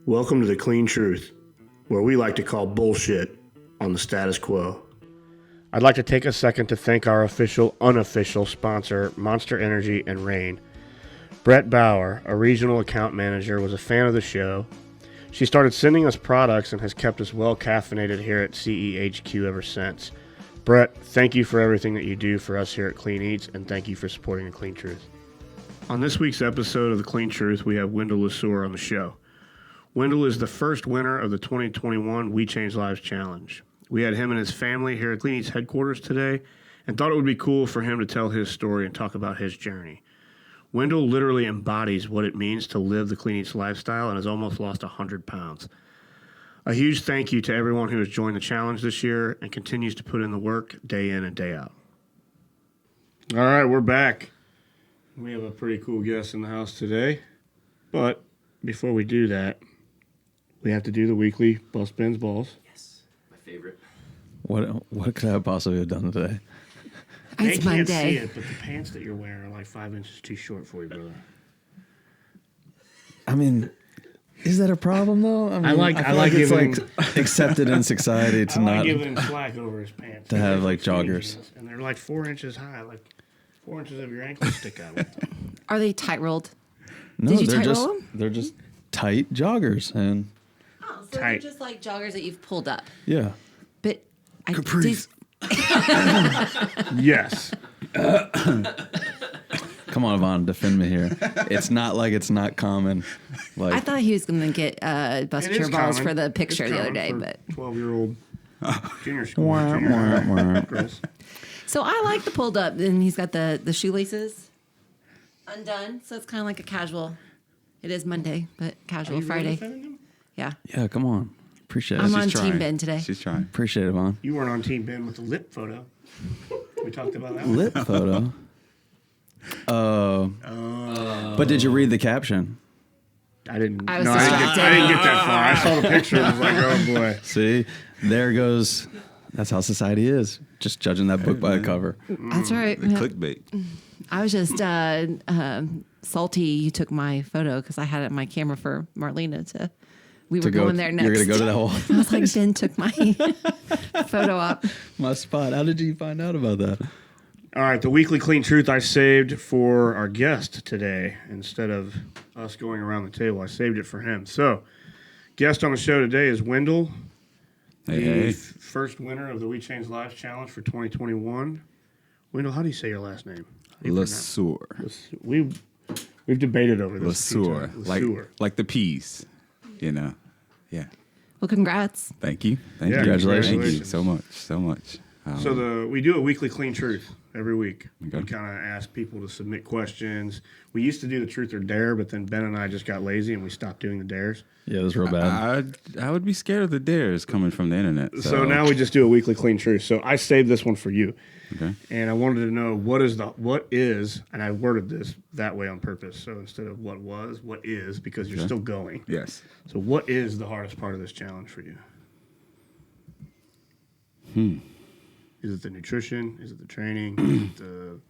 Welcome to the Clean Truth, where we like to call bullshit on the status quo. I'd like to take a second to thank our official, unofficial sponsor, Monster Energy and Rain. Brett Bauer, a regional account manager, was a fan of the show. She started sending us products and has kept us well caffeinated here at CEHQ ever since. Brett, thank you for everything that you do for us here at Clean Eatz, and thank you for supporting the Clean Truth. On this week's episode of the Clean Truth, we have Wendell LeSueur on the show. Wendell is the first winner of the 2021 WeChangeLivez Challenge. We had him and his family here at Clean Eatz headquarters today and thought it would be cool for him to tell his story and talk about his journey. Wendell literally embodies what it means to live the Clean Eatz lifestyle and has almost lost 100 pounds. A huge thank you to everyone who has joined the challenge this year and continues to put in the work day in and day out. All right, we're back. We have a pretty cool guest in the house today. But before we do that, we have to do the weekly Bust Ben's Balls. Yes, my favorite. What could I have possibly have done today? They can't see it, but the pants that you're wearing are like 5 inches too short for you, brother. I mean, is that a problem though? I mean, I like it's giving like accepted in society to not giving him slack over his pants. to have like joggers. And they're like 4 inches high, like 4 inches of your ankles stick out. Are they tight rolled? No, Did you they're tight just roll 'em? they're just tight joggers, and Oh, so Tight. they're just like joggers that you've pulled up. yeah, But I Capris. Yes. come on, Evonne, defend me here. It's not like it's not common. Like I thought he was going to get bust It your is balls common. for the It's picture the other common day, for but 12-year-old junior school. Wah, junior high wah, wah. girls. so I like the pulled up. And he's got the shoelaces undone, so it's kind of like a casual. It is Monday, but Are casual you really Friday. defending them? Yeah, yeah, come on, appreciate it. I'm on trying. Team Ben today. She's trying. Appreciate it, Evonne. You weren't on Team Ben with the lip photo. We talked about that one. Lip photo. Oh. But did you read the caption? I didn't. I was I didn't get that far. I saw the picture and was like, oh boy. See, there goes. That's how society is. Just judging that book by the cover. That's right. The Yeah. clickbait. I was just salty you took my photo because I had it in my camera for Marlena to. We were going there next. You're gonna go to that whole I was like, Ben took my photo op. my spot. How did you find out about that? All right, the weekly Clean Truth I saved for our guest today. Instead of us going around the table, I saved it for him. So, guest on the show today is Wendell, the first winner of the WeChangeLivez Challenge for 2021. Wendell, how do you say your last name? LeSueur. We've debated over this. a few LeSueur. times. Like, LeSueur. like the peas. You know. Yeah. Well, congrats. Thank you. Thank Yeah, you. congratulations. Thank you so much. So much. So we do a weekly Clean Truth every week. Okay. We kind of ask people to submit questions. We used to do the Truth or Dare, but then Ben and I just got lazy and we stopped doing the dares. Yeah, it was real bad. I would be scared of the dares coming from the internet. So now we just do a weekly Clean Truth. So I saved this one for you. Okay. And I wanted to know what is, and I worded this that way on purpose. So instead of what is, because you're still going. Yes. So what is the hardest part of this challenge for you? Is it the nutrition? Is it the training? Is it the...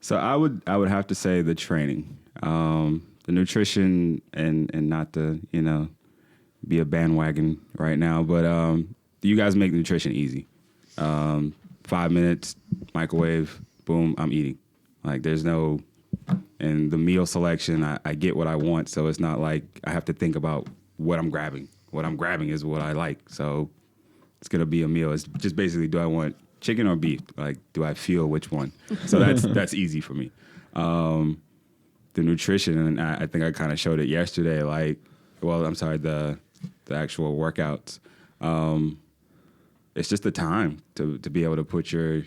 So I would have to say the training, the nutrition, and not to be a bandwagon right now, but you guys make nutrition easy. 5 minutes, microwave, boom, I'm eating. Like there's no, and the meal selection, I get what I want, so it's not like I have to think about what I'm grabbing. What I'm grabbing is what I like, so it's gonna be a meal. It's just basically, do I want chicken or beef? Like, do I feel which one? So that's easy for me. The nutrition, and I think I kind of showed it yesterday. Like, well, I'm sorry, the actual workouts. It's just the time to be able to put your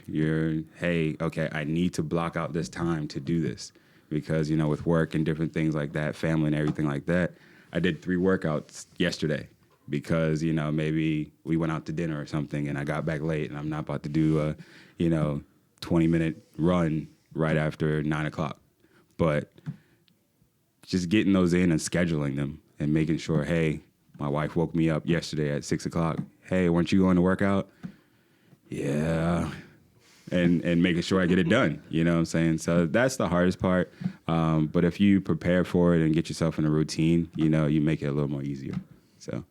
hey, okay, I need to block out this time to do this because with work and different things like that, family and everything like that. I did 3 workouts yesterday. Because, maybe we went out to dinner or something and I got back late and I'm not about to do a, 20-minute run right after 9 o'clock. But just getting those in and scheduling them and making sure, hey, my wife woke me up yesterday at 6 o'clock. Hey, weren't you going to work out? Yeah. and making sure I get it done. You know what I'm saying? So that's the hardest part. But if you prepare for it and get yourself in a routine, you know, you make it a little more easier. So.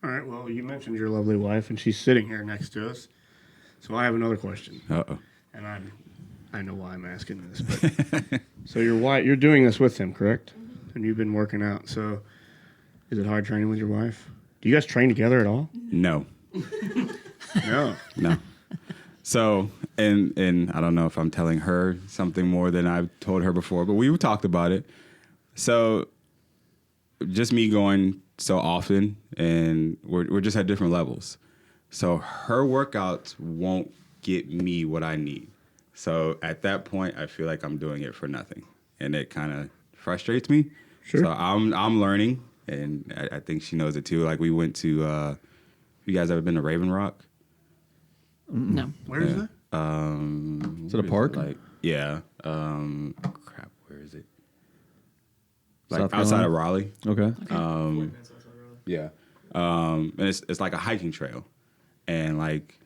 All right. Well, you mentioned your lovely wife, and she's sitting here next to us. So I have another question. Uh-oh. And I know why I'm asking this, but so your wife, you're doing this with him, correct? And you've been working out. So is it hard training with your wife? Do you guys train together at all? No. No. So, and I don't know if I'm telling her something more than I've told her before, but we talked about it. So just me going so often, and we're just at different levels. So her workouts won't get me what I need. So at that point, I feel like I'm doing it for nothing, and it kind of frustrates me. Sure. So I'm learning, and I think she knows it too. Like we went to, you guys ever been to Raven Rock? No. Where is that? Is it a park? Yeah. Crap, where is it? Like South outside Carolina? of Raleigh. Okay. Yeah. And it's like a hiking trail. And like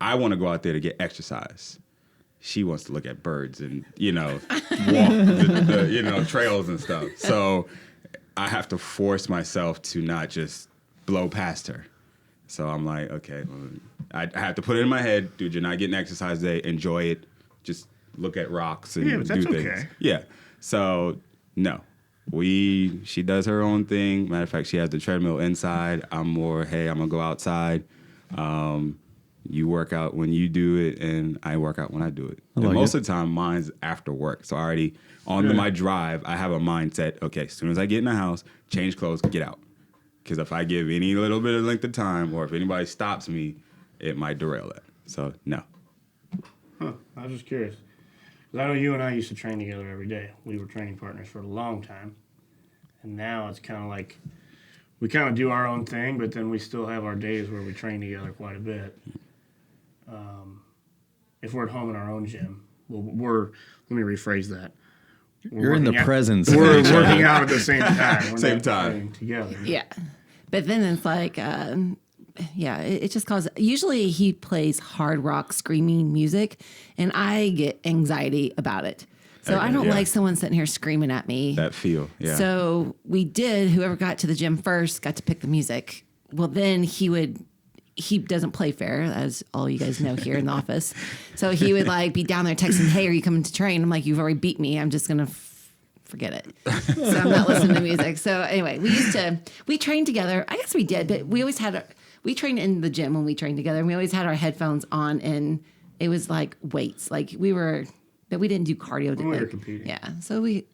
I want to go out there to get exercise. She wants to look at birds and, you know, walk the you know, trails and stuff. So I have to force myself to not just blow past her. So I'm like, okay, well, I have to put it in my head, dude, you're not getting exercise today. Enjoy it. Just look at rocks and Yeah, but that's do things. okay. Yeah. So, no. She does her own thing. Matter of fact, she has the treadmill inside. I'm more, hey, I'm going to go outside. You work out when you do it, and I work out when I do it. And most of the time, mine's after work. So already on my drive, I have a mindset, okay, as soon as I get in the house, change clothes, get out. Because if I give any little bit of length of time, or if anybody stops me, it might derail that. So, no. Huh. I was just curious. Because I know you and I used to train together every day. We were training partners for a long time. And now it's kind of like we kind of do our own thing, but then we still have our days where we train together quite a bit. If we're at home in our own gym, let me rephrase that. You're in the presence. We're working out at the same time. We're Same not time. training together. Yeah. But then it's like, it just causes, usually he plays hard rock screaming music, and I get anxiety about it. So I don't like someone sitting here screaming at me. That feel, yeah. So whoever got to the gym first got to pick the music. Well, then he doesn't play fair, as all you guys know here in the office. So he would like be down there texting, hey, are you coming to train? I'm like, you've already beat me. I'm just going to forget it. So I'm not listening to music. So anyway, we trained together. I guess we did, but we trained in the gym when we trained together, and we always had our headphones on, and it was like weights. Like but we didn't do cardio. When we were competing. Yeah. So we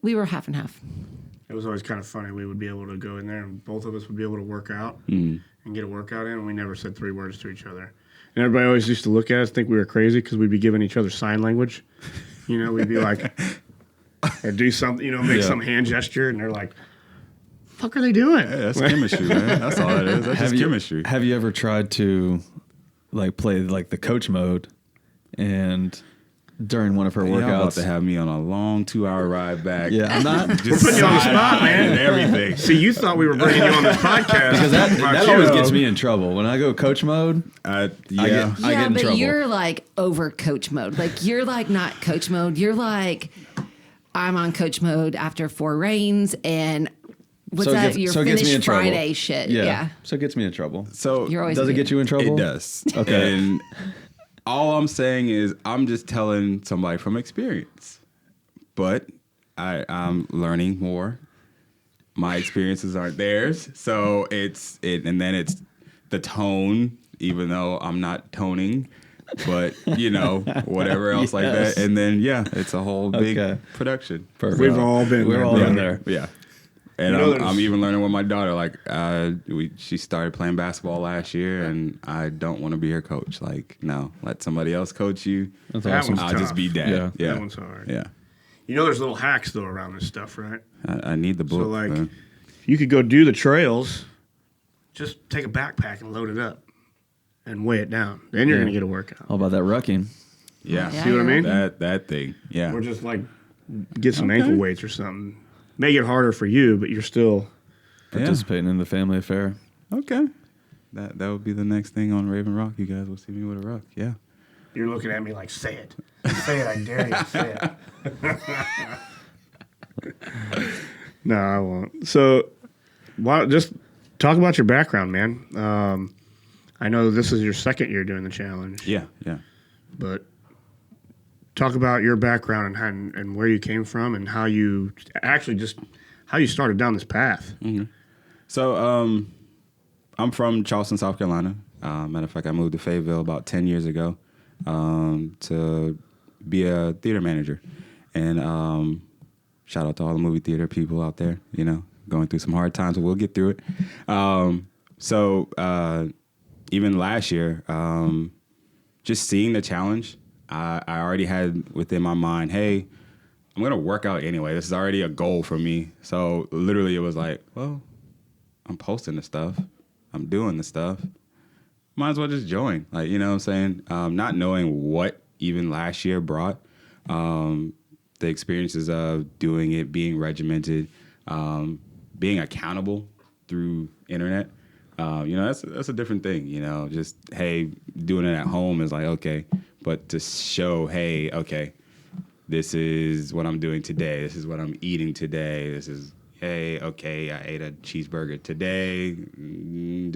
were half and half. It was always kind of funny. We would be able to go in there, and both of us would be able to work out and get a workout in, and we never said 3 words to each other. And everybody always used to look at us, think we were crazy, because we'd be giving each other sign language. You know, we'd be like, or do something, you know, make some hand gesture, and they're like, fuck are they doing? Yeah, that's chemistry, man. That's all it is. That's just chemistry. Have you ever tried to like play like the coach mode and during one of her Y'all about workouts? to have me on a long 2-hour ride back. Yeah, I'm not. Just putting you on the spot, man. and everything. See, you thought we were bringing you on this podcast. Because that always gets me in trouble. When I go coach mode, Yeah. I get in but trouble. you're like over coach mode. Like you're like not coach mode. You're like, I'm on coach mode after 4 rains, and what's So it that? gets- Your so it gets me finished in trouble. Friday shit. Yeah. So it gets me in trouble. So You're always Does it being- get you in trouble? It does. Okay. And all I'm saying is I'm just telling somebody from experience. But I'm learning more. My experiences aren't theirs. So and then it's the tone, even though I'm not toning. But, you know, whatever else like Yes. that. And then, it's a whole big production. Perfect. We've all been We're there, all brother. in there. Yeah. And You know, I'm even learning with my daughter. Like, she started playing basketball last year, and I don't want to be her coach. Like, no, let somebody else coach you. That's That awesome. one's I'll tough. just be dad. Yeah. That one's hard. Yeah. You know, there's little hacks, though, around this stuff, right? I need the book. So, like, man. you could go do the trails, just take a backpack and load it up and weigh it down. Then you're Yeah. going to get a workout. All about that rucking. Yeah. Yeah. See what I mean? That thing. Yeah. Or just, like, get some ankle weights or something. Make it harder for you, but you're still... Participating in the family affair. Okay. That would be the next thing on Raven Rock. You guys will see me with a rock. Yeah. You're looking at me like, say it. Say it, I dare you, say it. No, I won't. So, just talk about your background, man. I know this is your second year doing the challenge. Yeah. But talk about your background and where you came from and how you started down this path. Mm-hmm. So, I'm from Charleston, South Carolina. Matter of fact, I moved to Fayetteville about 10 years ago to be a theater manager. And shout out to all the movie theater people out there, going through some hard times, but we'll get through it. So even last year, just seeing the challenge, I already had within my mind, hey, I'm going to work out anyway. This is already a goal for me. So literally it was like, well, I'm posting the stuff. I'm doing the stuff. Might as well just join. Like, you know what I'm saying? Not knowing what even last year brought. The experiences of doing it, being regimented, being accountable through internet. That's a different thing, just, hey, doing it at home is like, okay, but to show, hey, okay, this is what I'm doing today. This is what I'm eating today. This is, hey, okay, I ate a cheeseburger today.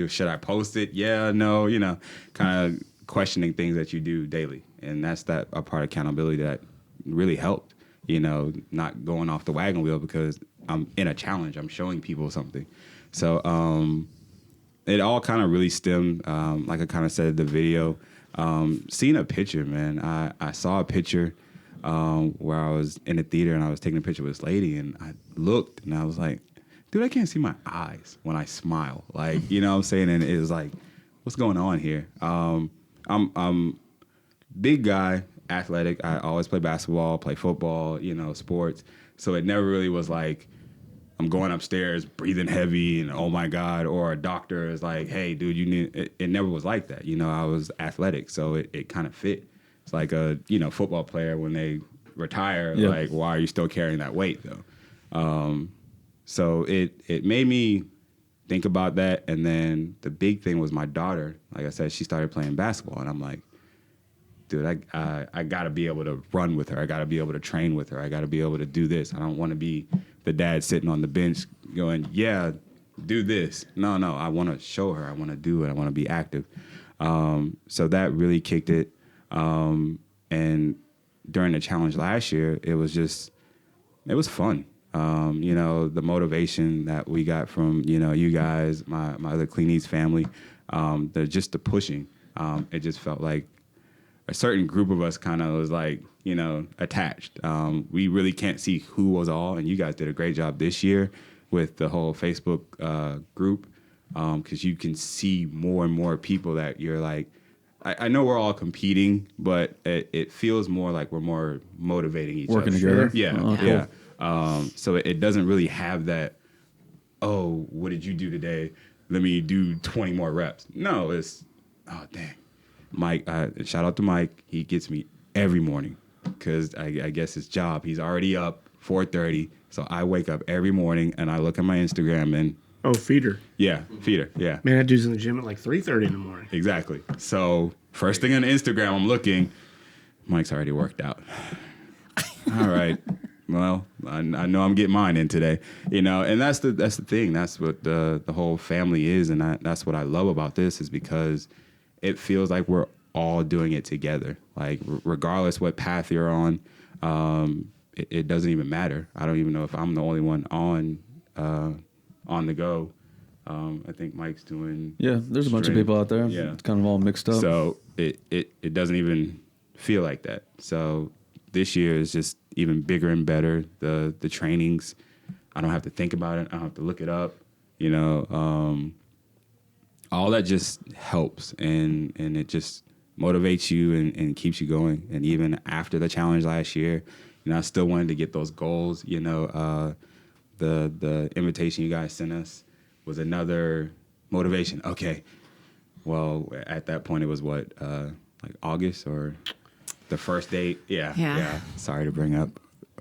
Should I post it? Yeah, no, kind of questioning things that you do daily. And that's a part of accountability that really helped, not going off the wagon wheel because I'm in a challenge. I'm showing people something. So it all kind of really stemmed, like I kind of said in the video, seeing a picture, man. I saw a picture where I was in a theater and I was taking a picture with this lady and I looked and I was like, dude, I can't see my eyes when I smile. Like, you know what I'm saying? And it was like, what's going on here? I'm big guy, athletic. I always play basketball, play football, sports. So it never really was like, I'm going upstairs, breathing heavy, and oh my God, or a doctor is like, hey, dude, you need, it never was like that. I was athletic, so it kind of fit. It's like a, football player when they retire, like, why are you still carrying that weight though? So it made me think about that. And then the big thing was my daughter. Like I said, she started playing basketball and I'm like, dude, I got to be able to run with her. I got to be able to train with her. I got to be able to do this. I don't want to be the dad sitting on the bench going, yeah, do this. No, I want to show her. I want to do it. I want to be active. So that really kicked it. And during the challenge last year, it was fun. The motivation that we got from, you guys, my other Clean Eatz family, the pushing, it just felt like a certain group of us kind of was like, attached. We really can't see who was all, and you guys did a great job this year with the whole Facebook group, because you can see more and more people that you're like, I know we're all competing, but it feels more like we're more motivating each Working other. together? Yeah, cool. yeah. So it doesn't really have that, oh, what did you do today? Let me do 20 more reps. No, it's, oh, dang. Mike, shout out to Mike. He gets me every morning because I guess his job, he's already up 4:30. So I wake up every morning and I look at my Instagram and... Oh, feeder. Yeah, feeder, yeah. Man, that dude's in the gym at like 3:30 in the morning. Exactly. So first thing on Instagram, I'm looking, Mike's already worked out. All right. Well, I know I'm getting mine in today, and that's the thing. That's what the whole family is, and that's what I love about this is because it feels like we're all doing it together. Like regardless what path you're on, it doesn't even matter. I don't even know if I'm the only one on the go. I think Mike's doing. Yeah, there's a bunch of people out there. Yeah, it's kind of all mixed up. So it doesn't even feel like that. So this year is just even bigger and better. The trainings, I don't have to think about it. I don't have to look it up. All that just helps and it just motivates you and keeps you going. And even after the challenge last year, I still wanted to get those goals. The invitation you guys sent us was another motivation. Okay, well, at that point it was what, like August or the first date? Yeah. Sorry to bring up,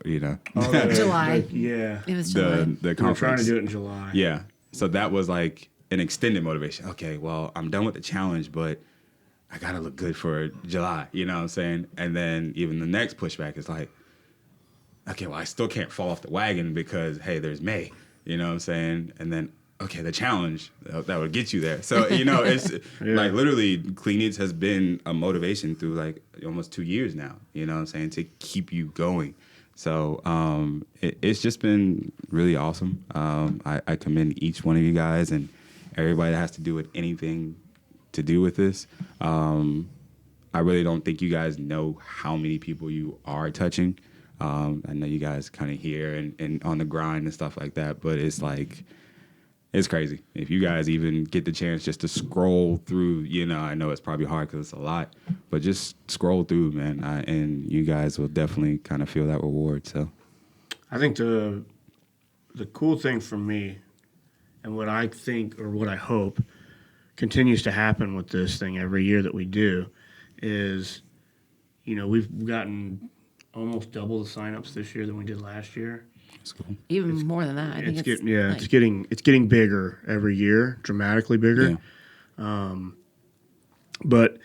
Oh, July. Yeah. It was July. the We were conference. trying to do it in July. Yeah. So that was like an extended motivation. Okay, well, I'm done with the challenge, but I I gotta look good for July, you know what I'm saying? And then even the next pushback is like, okay, well, I still can't fall off the wagon because, hey, there's May, you know what I'm saying? And then, okay, the challenge, that would get you there. So, you know, it's like literally Clean Eatz has been a motivation through like almost 2 years now, you know what I'm saying, to keep you going. So it's just been really awesome. I commend each one of you guys and everybody that has to do with anything to do with this. I really don't think you guys know how many people you are touching. I know you guys kind of hear and on the grind and stuff like that, but it's like, it's crazy. If you guys even get the chance just to scroll through, you know, I know it's probably hard because it's a lot, but just scroll through, man, and you guys will definitely kind of feel that reward. So I think the cool thing for me and what I think or what I hope continues to happen with this thing every year that we do is, you know, we've gotten almost double the signups this year than we did last year. that's cool. Even more than that. I think it's getting bigger every year, dramatically bigger. Yeah. But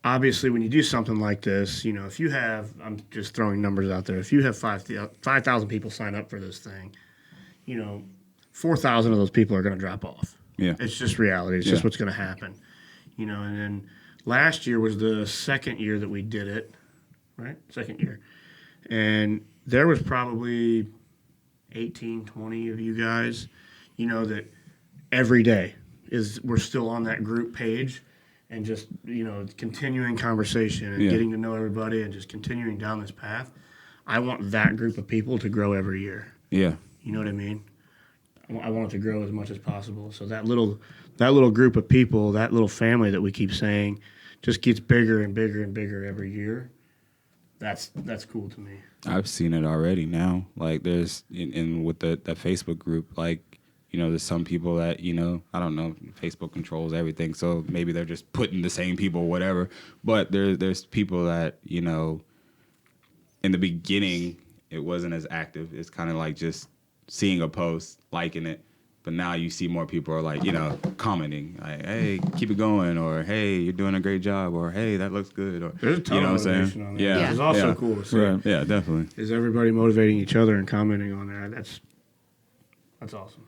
obviously, when you do something like this, you know, if you have, I'm just throwing numbers out there, if you have 5,000 people sign up for this thing, you know, 4,000 of those people are going to drop off. Yeah. It's just reality. It's just what's going to happen. You know, and then last year was the second year that we did it, right? Second year. And there was probably 18, 20 of you guys, you know, that every day we're still on that group page and just, you know, continuing conversation and getting to know everybody and just continuing down this path. I want that group of people to grow every year. Yeah. You know what I mean? I want it to grow as much as possible. So that little group of people, that little family that we keep saying, just gets bigger and bigger and bigger every year. That's cool to me. I've seen it already now. Like there's in with that Facebook group, like, you know, there's some people that, you know, I don't know, Facebook controls everything, so maybe they're just putting the same people, whatever. But there's people that, you know, in the beginning it wasn't as active. It's kind of like just seeing a post, liking it. But now you see more people are like, you know, commenting, like, hey, keep it going, or hey, you're doing a great job, or hey, that looks good, or there's a ton you know of what I'm motivation saying? on that. Yeah, It's also cool to see. Right. Yeah, definitely. Is everybody motivating each other and commenting on there? That's awesome.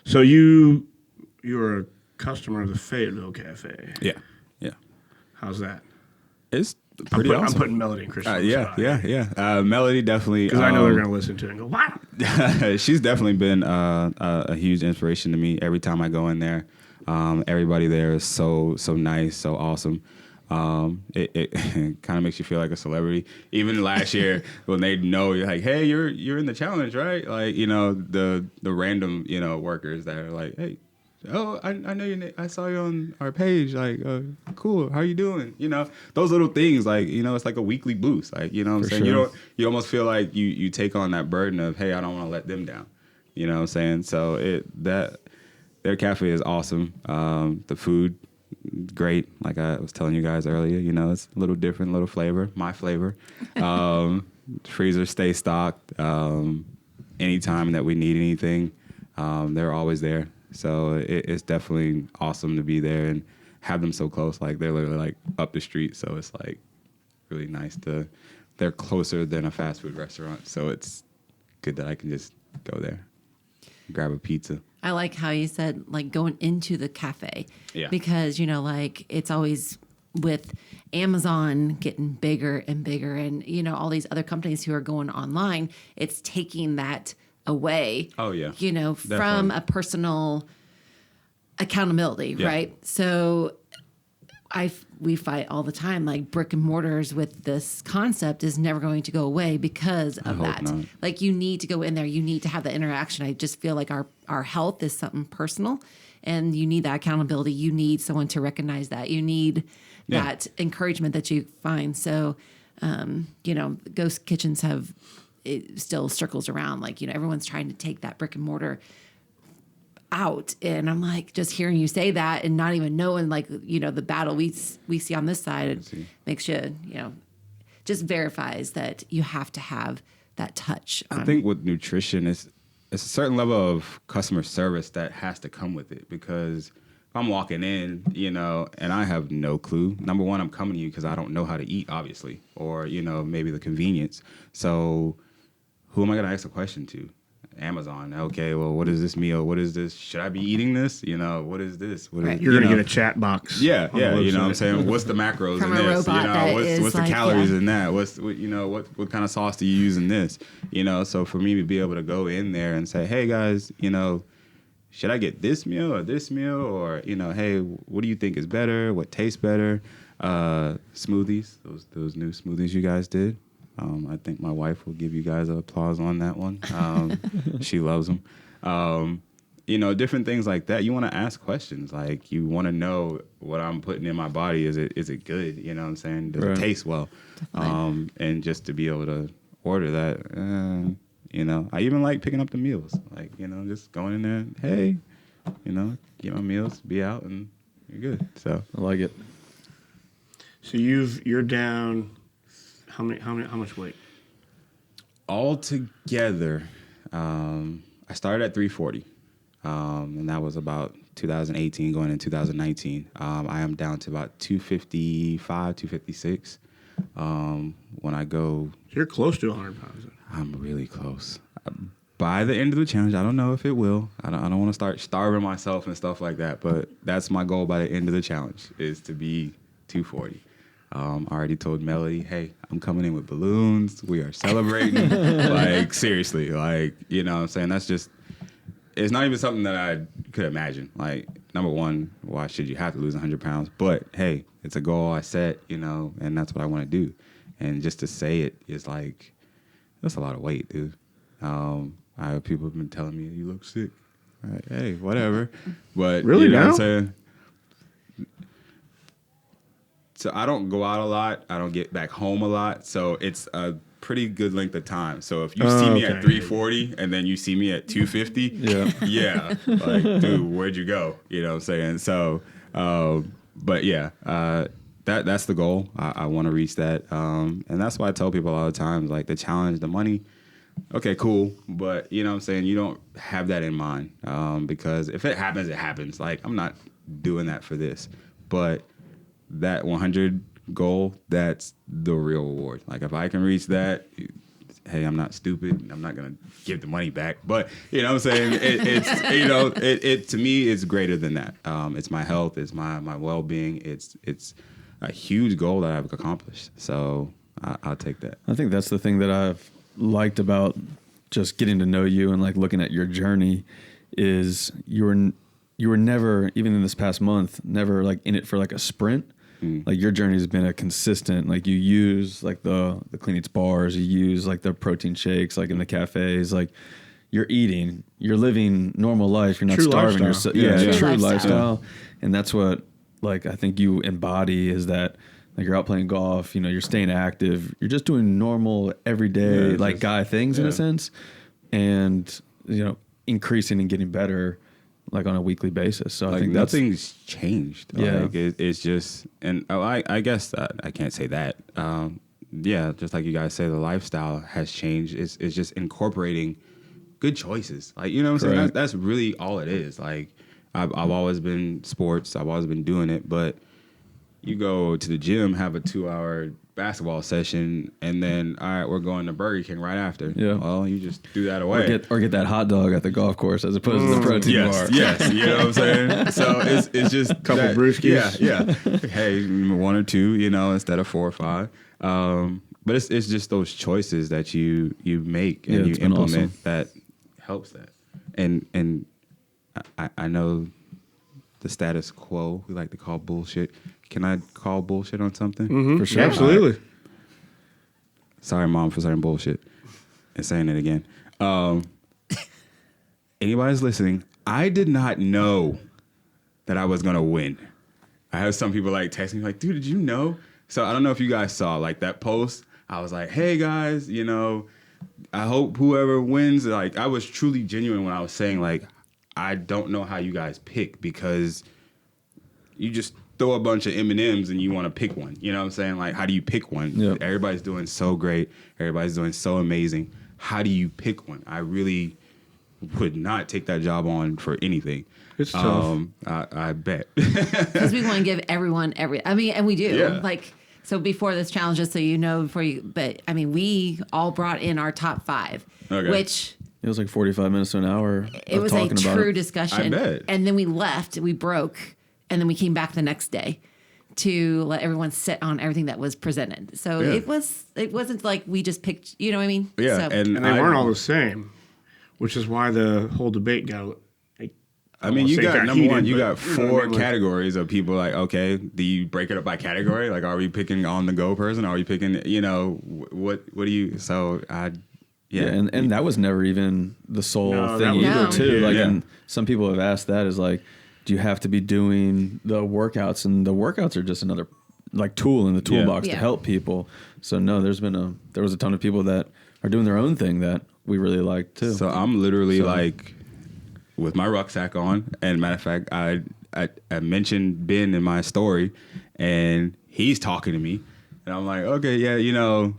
So you're a customer of the Fayetteville Cafe. Yeah. How's that? It's pretty awesome. I'm putting Melody and Christian on the spot. Yeah. Melody definitely. Because I know they're going to listen to it and go, wow. She's definitely been a huge inspiration to me every time I go in there. Everybody there is so nice, so awesome. It kind of makes you feel like a celebrity. Even last year when they know you're like, hey, you're in the challenge, right? Like, you know, the random, you know, workers that are like, hey, oh, I know your name. I saw you on our page. Like, cool. How you doing? You know, those little things, like, you know, it's like a weekly boost. Like, you know what I'm saying? Sure. You almost feel like you take on that burden of, hey, I don't want to let them down. You know what I'm saying? So their cafe is awesome. The food, great. Like I was telling you guys earlier, you know, it's a little different, little flavor, my flavor. Freezer stay stocked. Anytime that we need anything, they're always there. So it's definitely awesome to be there and have them so close. Like they're literally like up the street. So it's like really nice they're closer than a fast food restaurant. So it's good that I can just go there, grab a pizza. I like how you said, like, going into the cafe. Yeah. Because, you know, like, it's always with Amazon getting bigger and bigger and, you know, all these other companies who are going online, it's taking that away. Oh, yeah. You know, Definitely. from a personal accountability, right? So we fight all the time, like brick and mortars with this concept is never going to go away because of that. Not. Like you need to go in there, you need to have the interaction. I just feel like our health is something personal and you need that accountability. You need someone to recognize that. You need that encouragement that you find. So, you know, ghost kitchens it still circles around. Like, you know, everyone's trying to take that brick and mortar out, and I'm like, just hearing you say that and not even knowing, like, you know, the battle we see on this side, it makes you, you know, just verifies that you have to have that touch. I think with nutrition, it's a certain level of customer service that has to come with it because if I'm walking in, you know, and I have no clue. Number one, I'm coming to you because I don't know how to eat, obviously, or, you know, maybe the convenience. So who am I going to ask a question to? Amazon. Okay, well, what is this meal? What is this? Should I be eating this? You know, what is this? What is, You're going to get a chat box. Yeah, you know what I'm saying? What's the macros From in a this? You robot that know, what's the like, calories in that? What kind of sauce do you use in this? You know, so for me to be able to go in there and say, hey guys, you know, should I get this meal or this meal? Or, you know, hey, what do you think is better? What tastes better? Smoothies, those new smoothies you guys did. I think my wife will give you guys an applause on that one. She loves them. You know, different things like that. You want to ask questions. Like, you want to know what I'm putting in my body. Is it good? You know what I'm saying? Does it taste well? And just to be able to order that, you know, I even like picking up the meals. Like, you know, just going in there, hey, you know, get my meals, be out, and you're good. So I like it. So you're down. How much weight? all together, I started at 340, and that was about 2018 going in 2019. I am down to about 255, 256. When I go, You're close to 100 pounds. I'm really close. By the end of the challenge, I don't know if it will. I don't want to start starving myself and stuff like that, but that's my goal by the end of the challenge, is to be 240. I already told Melody, hey, I'm coming in with balloons. We are celebrating. Like, seriously, like, you know what I'm saying? That's just, it's not even something that I could imagine. Like, number one, why should you have to lose 100 pounds? But, hey, it's a goal I set, you know, and that's what I want to do. And just to say it is like, that's a lot of weight, dude. People have been telling me, you look sick. Like, hey, whatever. But, really, you know now? what I'm saying? So I don't go out a lot. I don't get back home a lot. So it's a pretty good length of time. So if you see me at 340 and then you see me at 250, yeah, like, dude, where'd you go? You know what I'm saying? So, but yeah, that's the goal. I want to reach that. And that's why I tell people all the time, like, the challenge, the money, okay, cool. But, you know what I'm saying, you don't have that in mind, because if it happens, it happens. Like, I'm not doing that for this. But that 100 goal, that's the real reward. Like, if I can reach that, hey, I'm not stupid. I'm not going to give the money back. But, you know what I'm saying? It's, you know, it to me, it's greater than that. It's my health. It's my well-being. It's a huge goal that I've accomplished. So I'll take that. I think that's the thing that I've liked about just getting to know you and, like, looking at your journey is you were never, even in this past month, never, like, in it for, like, a sprint. Like, your journey has been a consistent, like, you use, like, the Clean Eatz bars, you use, like, the protein shakes, like, in the cafes, like, you're eating, you're living normal life, you're not True starving lifestyle. yourself. True lifestyle. lifestyle. And that's what, like, I think you embody, is that, like, you're out playing golf, you know, you're staying active, you're just doing normal, everyday, like, guy things in a sense, and, you know, increasing and getting better, like, on a weekly basis. So, like, I think nothing's changed. Yeah. Like, it's just, and I guess I can't say that. Yeah, just like you guys say, the lifestyle has changed. It's just incorporating good choices. Like, you know what I'm saying? That's really all it is. Like, I've always been sports. I've always been doing it. But you go to the gym, have a 2-hour basketball session, and then, all right, we're going to Burger King right after. Yeah. Well, you just threw that away. or get that hot dog at the golf course as opposed to the protein bar. Yes, you know what I'm saying? So it's just Couple brewskis. Yeah. Hey, 1 or 2, you know, instead of 4 or 5. But it's just those choices that you make and you implement that helps that. And I know the status quo we like to call bullshit. Can I call bullshit on something? Mm-hmm. For sure. Absolutely. Right. Sorry, Mom, for saying bullshit and saying it again. Anybody's listening, I did not know that I was going to win. I have some people, like, texting me like, dude, did you know? So I don't know if you guys saw, like, that post. I was like, hey, guys, you know, I hope whoever wins, like, I was truly genuine when I was saying, like, I don't know how you guys pick, because you just throw a bunch of M&Ms and you want to pick one. You know what I'm saying? Like, how do you pick one? Yep. Everybody's doing so great. Everybody's doing so amazing. How do you pick one? I really would not take that job on for anything. It's tough. I bet. Because we want to give everyone and we do. Yeah. Like, so before this challenge, just so you know, but I mean, we all brought in our top 5, which It was like 45 minutes to an hour. it was a talking about true it. discussion. I bet. And then we left, we broke, and then we came back the next day to let everyone sit on everything that was presented. So Yeah. it wasn't like we just picked, you know what I mean? Yeah, So, And they weren't all the same, which is why the whole debate got. I mean, you got number one. You got but, you know what 4 I mean, like- categories of people. Like, okay, do you break it up by category? Like, are we picking on the go person? Are we picking? You know, what do you? So Yeah, and that was never even the sole No, that thing was either, No. too. Yeah. Like, Yeah. and some people have asked that is like, do you have to be doing the workouts? And the workouts are just another like tool in the toolbox Yeah. to help people. So no, there was a ton of people that are doing their own thing that we really like too. So I'm literally like with my rucksack on, and matter of fact, I mentioned Ben in my story, and he's talking to me, and I'm like, okay, yeah, you know,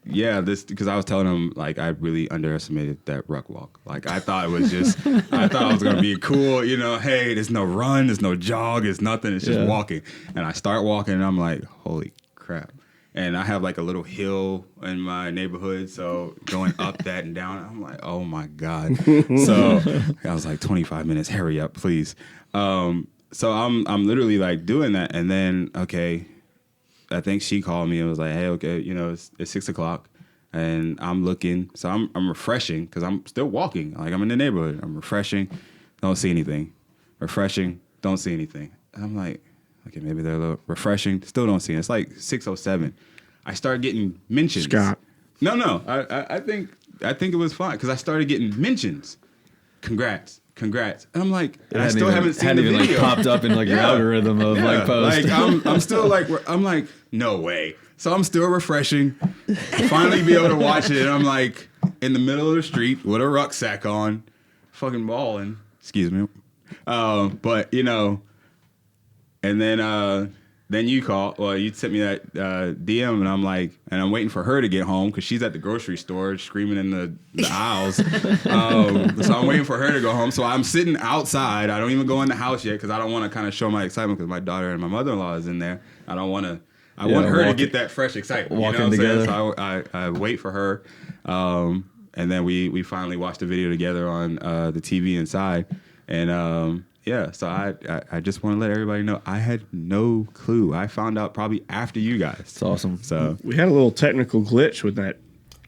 yeah, this, because I was telling him like I really underestimated that ruck walk. Like I thought it was just, I thought it was gonna be cool, you know. Hey, there's no run, there's no jog, it's nothing. It's just Yeah. walking, and I start walking, and I'm like, holy crap. And I have like a little hill in my neighborhood, so going up that and down, I'm like, oh my God. So I was like, 25 minutes, hurry up, please. So I'm literally like doing that, and then okay, I think she called me and was like, hey, okay, you know, it's 6:00, and I'm looking, so I'm refreshing because I'm still walking, like I'm in the neighborhood. I'm refreshing, don't see anything. Refreshing, don't see anything. And I'm like, okay, maybe they're a little refreshing. Still don't see it. It's like 6:07. I started getting mentions. Scott. No. I think it was fine because I started getting mentions. Congrats. And I'm like, and I still haven't seen the video. Like popped up in like your algorithm of like post. Like I'm still like, I'm like, no way. So I'm still refreshing. Finally be able to watch it, and I'm like in the middle of the street with a rucksack on, fucking balling. Excuse me. But you know. And then you call. Well, you sent me that DM, and I'm like, and I'm waiting for her to get home because she's at the grocery store screaming in the aisles. So I'm waiting for her to go home. So I'm sitting outside. I don't even go in the house yet because I don't want to kind of show my excitement because my daughter and my mother-in-law is in there. I don't want to. I want her to get that fresh excitement. Walking you know what I'm together. saying? So I wait for her, and then we finally watched the video together on the TV inside, and. Yeah, so I just want to let everybody know I had no clue. I found out probably after you guys. It's awesome. So We had a little technical glitch with that,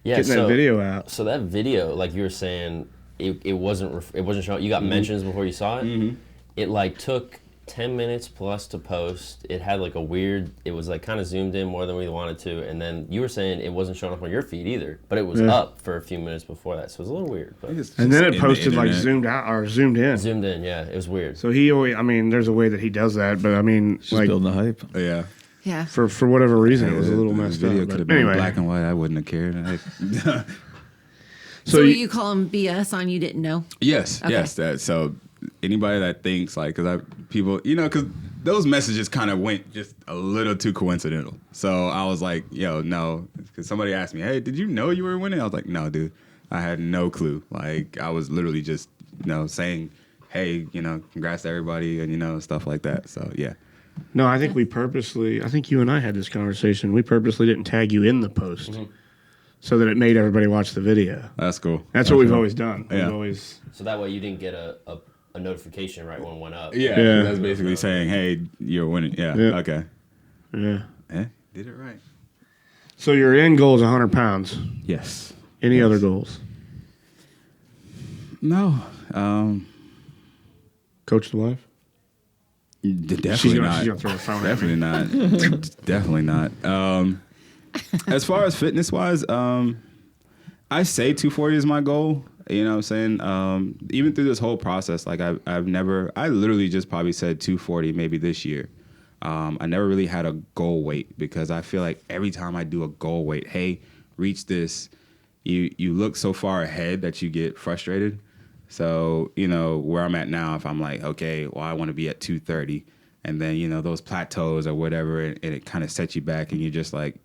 getting that video out. So that video, like you were saying, it wasn't showing. You got mentions before you saw it. Mm-hmm. It like took 10 minutes plus to post. It had like it was like kind of zoomed in more than we wanted to. And then you were saying it wasn't showing up on your feed either, but it was up for a few minutes before that. So it was a little weird. But And then in it the posted like internet. zoomed out or zoomed in. zoomed in, yeah, it was weird. So he always, I mean, there's a way that he does that, but I mean, Just like building the hype. yeah. Yeah. for whatever reason, it was a little The messed video up. could have But been anyway, black and white. I wouldn't have cared. So you call him BS on you didn't know? Yes. Okay. That. So anybody that thinks like, because those messages kind of went just a little too coincidental. So I was like, yo, no, because somebody asked me, hey, did you know you were winning? I was like, no, dude, I had no clue. Like I was literally just, saying, hey, congrats to everybody and, stuff like that. So yeah. no, I think I think you and I had this conversation. We purposely didn't tag you in the post so that it made everybody watch the video. That's cool. That's what we've always done. Yeah. We've always. So that way you didn't get a notification right when it went up. Yeah. Yeah. That's basically saying, hey, you're winning. Yeah. Yeah. Okay. Yeah. Did it right. So your end goal is 100 pounds. Yes. Any other goals? No. Coach the wife? Definitely She's not. gonna throw her phone at me. Definitely not. Definitely not. As far as fitness wise, I say 240 is my goal. You know what I'm saying? Even through this whole process, like I literally just probably said 240 maybe this year. I never really had a goal weight because I feel like every time I do a goal weight, hey, reach this, you look so far ahead that you get frustrated. So, where I'm at now, if I'm like, okay, well, I want to be at 230, and then, those plateaus or whatever, and it kind of sets you back, and you're just like,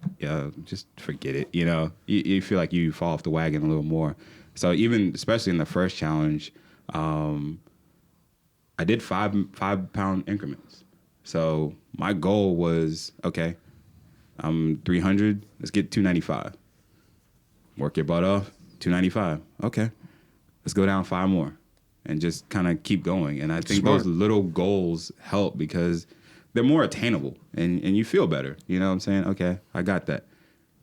just forget it, you feel like you fall off the wagon a little more. So even, especially in the first challenge, I did 5-pound increments. So my goal was, okay, I'm 300, let's get 295. Work your butt off, 295. Okay, let's go down 5 more and just kind of keep going. And I think those little goals help because they're more attainable and you feel better. You know what I'm saying? Okay, I got that.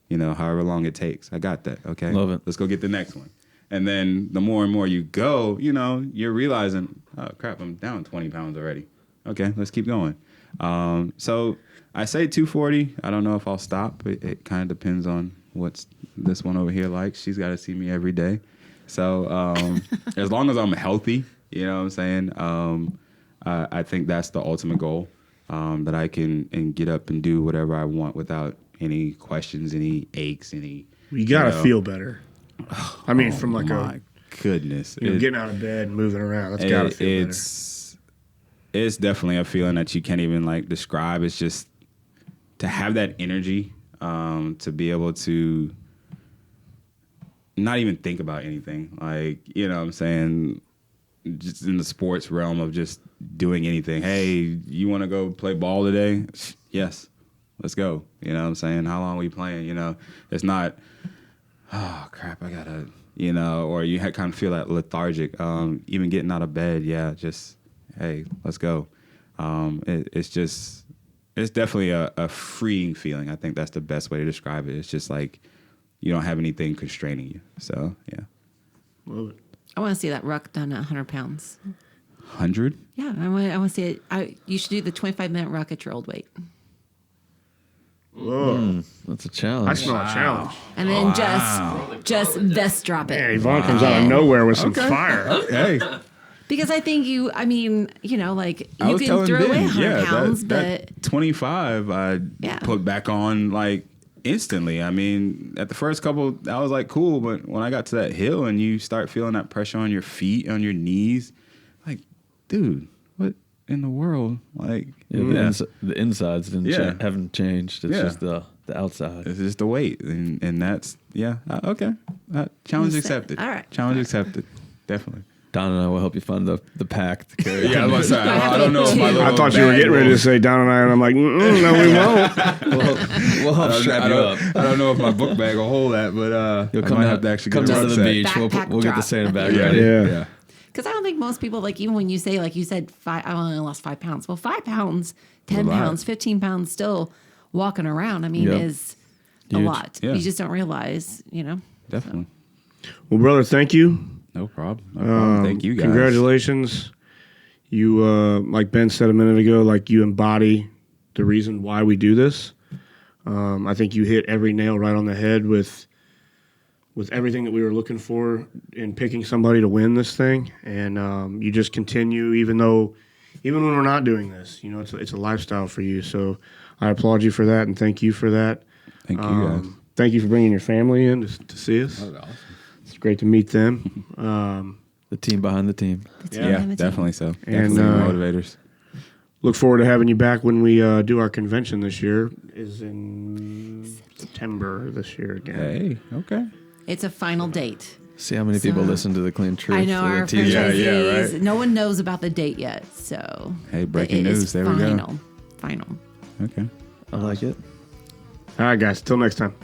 You know, however long it takes, I got that. Okay, love it. Let's go get the next one. And then the more and more you go, you know, you're realizing, oh, crap, I'm down 20 pounds already. Okay, let's keep going. So I say 240. I don't know if I'll stop. It kind of depends on what's this one over here like. She's got to see me every day. So as long as I'm healthy, you know what I'm saying, I think that's the ultimate goal, that I can and get up and do whatever I want without any questions, any aches, any... You got to feel better. I mean, from like my goodness, getting out of bed and moving around, that's got to feel better. It's definitely a feeling that you can't even like describe. It's just to have that energy, to be able to not even think about anything. Like, you know what I'm saying, just in the sports realm of just doing anything. Hey, you want to go play ball today? Yes, let's go. You know what I'm saying? How long are we playing? You know, it's not, oh, crap, I got to, you know, or you kind of feel that lethargic. Even getting out of bed, just, hey, let's go. It's definitely a freeing feeling. I think that's the best way to describe it. It's just like you don't have anything constraining you. So, yeah. Love it. I want to see that ruck done at 100 pounds. 100? Yeah, I want to see it. You should do the 25-minute ruck at your old weight. Whoa. That's a challenge. That's not a challenge. And then just vest drop it. Man, Evonne comes out of nowhere with some fire. Hey. Because I think you know, like I you was can telling throw Ben, away 100 pounds, that 25 I put back on like instantly. I mean, at the first couple, I was like, cool. But when I got to that hill and you start feeling that pressure on your feet, on your knees, like, dude, what in the world? Like, the insides haven't changed. It's just the outside. It's just the weight. And that's, okay. Challenge accepted. All right. Challenge accepted. Definitely. Don and I will help you find the pack to carry. Yeah, I don't know if my little I thought you were getting ready to say Don and I, and I'm like, no, we won't. We'll help strap you up. I don't know if my book bag will hold that, but You'll come down to the beach. We'll get the sandbag ready. Yeah. Because I don't think most people, like, even when you say, like you said, I only lost 5 pounds. Well, 5 pounds, 10 pounds, 15 pounds still walking around, I mean, is a lot. Yeah. You just don't realize, you know. Definitely. Well, brother, thank you. No problem. Thank you, guys. Congratulations. You, like Ben said a minute ago, like you embody the reason why we do this. I think you hit every nail right on the head with everything that we were looking for in picking somebody to win this thing. And you just continue, even when we're not doing this, you know, it's a lifestyle for you. So I applaud you for that and thank you for that. Thank you, guys. Thank you for bringing your family in to see us. That was awesome. It's great to meet them. The team behind the team. Definitely so. And Definitely motivators. Look forward to having you back when we do our convention this year. Is in September this year again. Hey, okay. It's a final date. See how many people listen to the Clean Truth. I know our TV. franchisees. right. No one knows about the date yet, so. Hey, breaking it news. is There we go. Final. Okay. I like it. All right, guys. Till next time.